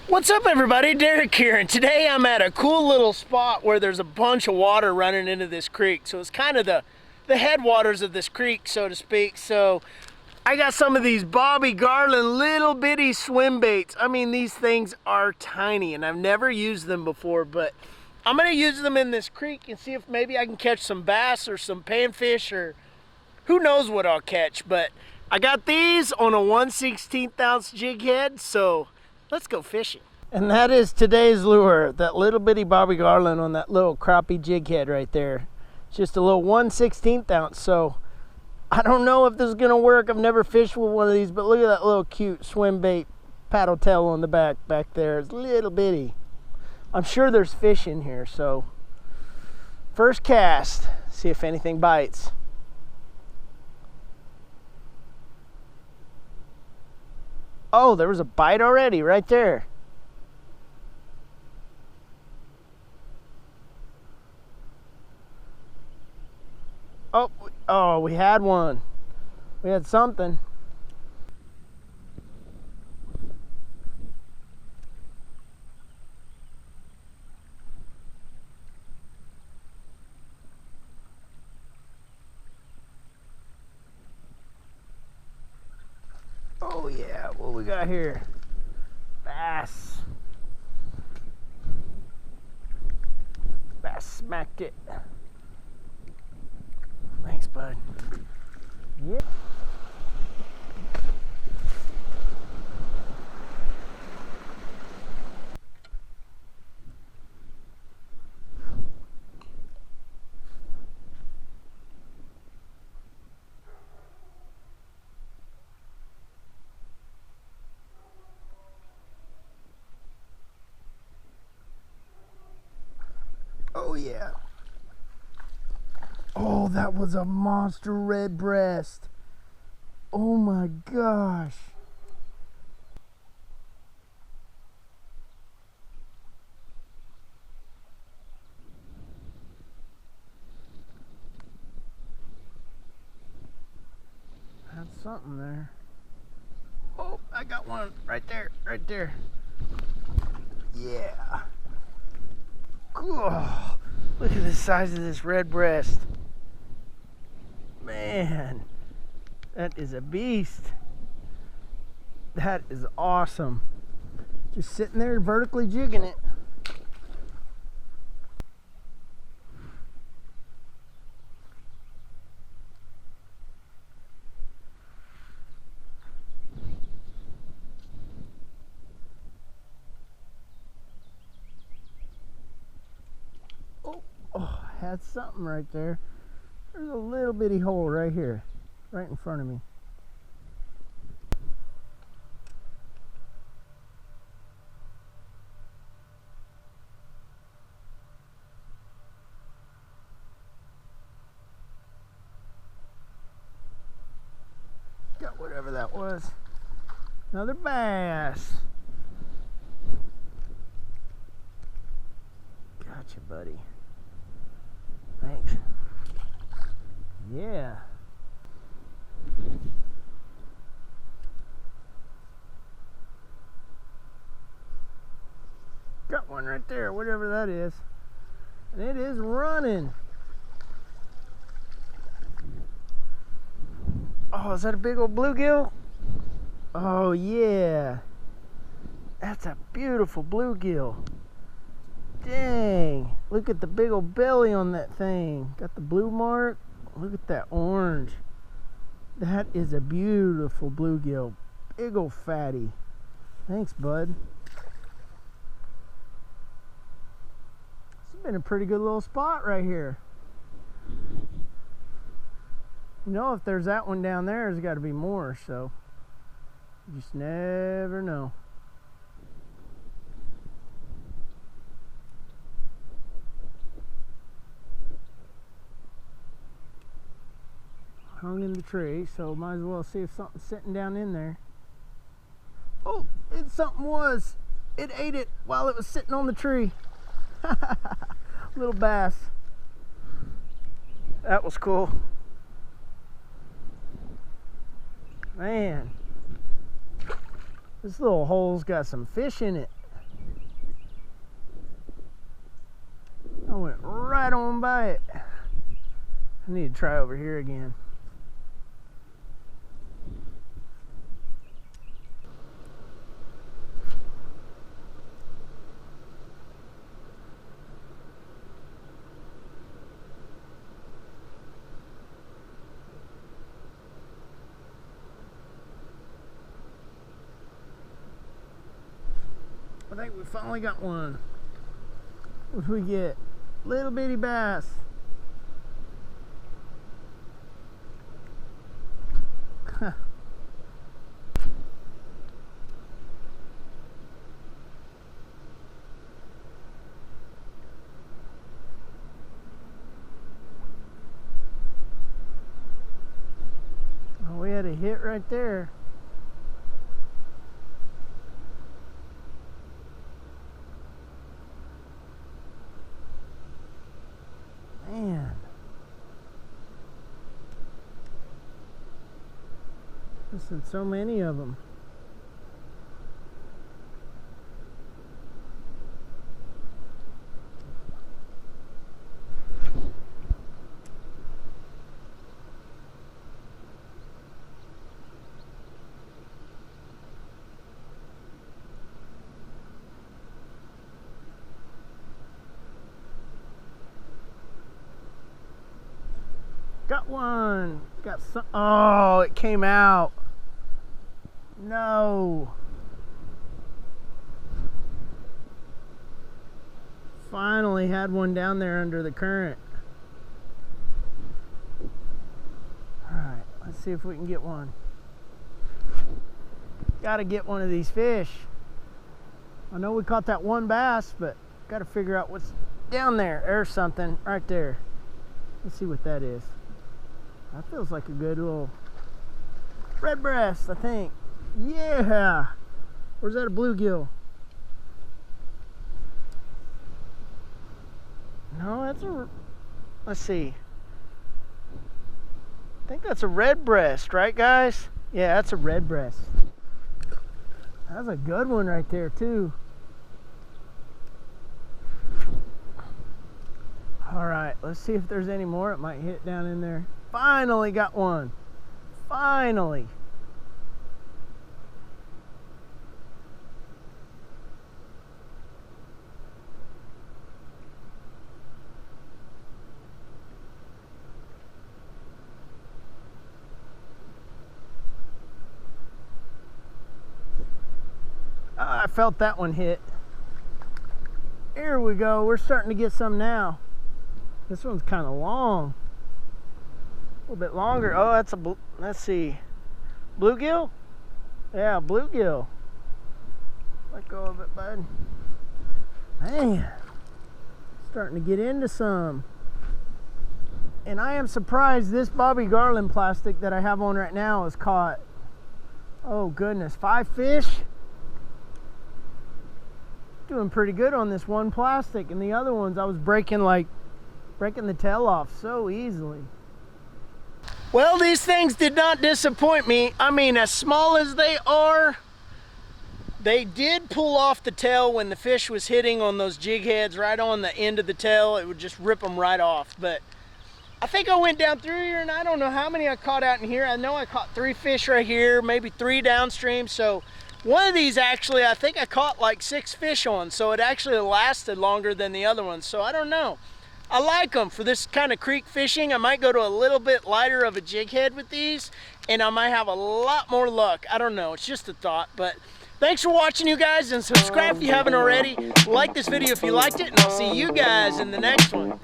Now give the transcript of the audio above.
What's up everybody, Derek here, and today I'm at a cool little spot where there's a bunch of water running into this creek. So it's kind of the headwaters of this creek, so to speak. So I got some of these Bobby Garland little bitty swim baits. I mean, these things are tiny and I've never used them before, but I'm gonna use them in this creek and see if maybe I can catch some bass or some panfish, or who knows what I'll catch. But I got these on a 1/16 ounce jig head, so let's go fishing. And that is today's lure, that little bitty Bobby Garland on that little crappie jig head right there. It's just a little 1/16 ounce, so I don't know if this is gonna work. I've never fished with one of these, but look at that little cute swim bait paddle tail on the back there. It's little bitty. I'm sure there's fish in here, so first cast, see if anything bites. Oh, there was a bite already right there. Oh, we had one. We had something. Oh yeah, what we got here? Bass. Bass smacked it. Thanks, bud. Yeah. Oh yeah. Oh, that was a monster red breast. Oh my gosh. That's something there. Oh, I got one right there, right there. Yeah. Oh, look at the size of this red breast. Man, that is a beast. That is awesome. Just sitting there vertically jigging it. Oh, had something right there. There's a little bitty hole right here, right in front of me. Got whatever that was. Another bass. Gotcha, buddy. Thanks. Yeah. Got one right there, whatever that is. And it is running. Oh, is that a big old bluegill? Oh yeah. That's a beautiful bluegill. Dang, look at the big old belly on that thing. Got the blue mark. Look at that orange. That is a beautiful bluegill. Big old fatty. Thanks, bud. This has been a pretty good little spot right here. You know, if there's that one down there, there's got to be more, so you just never know. Hung in the tree, so might as well see if something's sitting down in there. Oh, something was. It ate it while it was sitting on the tree. Little bass. That was cool. Man, this little hole's got some fish in it. I went right on by it. I need to try over here again. I think we finally got one. What do we get? Little bitty bass. Oh, we had a hit right there. Man. Listen, so many of them. Got one. Got some. Oh, it came out. No. Finally had one down there under the current. All right, let's see if we can get one. Got to get one of these fish. I know we caught that one bass, but got to figure out what's down there. There's something right there. Let's see what that is. That feels like a good little red breast, I think. Yeah. Or is that a bluegill? No, that's a, let's see. I think that's a red breast, right guys? Yeah, that's a red breast. That's a good one right there too. All right, let's see if there's any more. It might hit down in there. Finally got one. Finally. I felt that one hit. Here we go. We're starting to get some now. This one's kind of long. A little bit longer. Oh, that's a, let's see. Bluegill? Yeah, bluegill. Let go of it, bud. Man, starting to get into some. And I am surprised this Bobby Garland plastic that I have on right now is caught. Oh goodness, 5 fish. Doing pretty good on this one plastic, and the other ones I was breaking the tail off so easily. Well, these things did not disappoint me. I mean, as small as they are, they did pull off the tail when the fish was hitting on those jig heads right on the end of the tail. It would just rip them right off. But I think I went down through here, and I don't know how many I caught out in here. I know I caught 3 fish right here, maybe 3 downstream. So one of these actually, I think I caught like 6 fish on. So it actually lasted longer than the other ones. So I don't know. I like them for this kind of creek fishing. I might go to a little bit lighter of a jig head with these, and I might have a lot more luck. I don't know, it's just a thought. But thanks for watching, you guys, and subscribe if you haven't already. Like this video if you liked it, and I'll see you guys in the next one.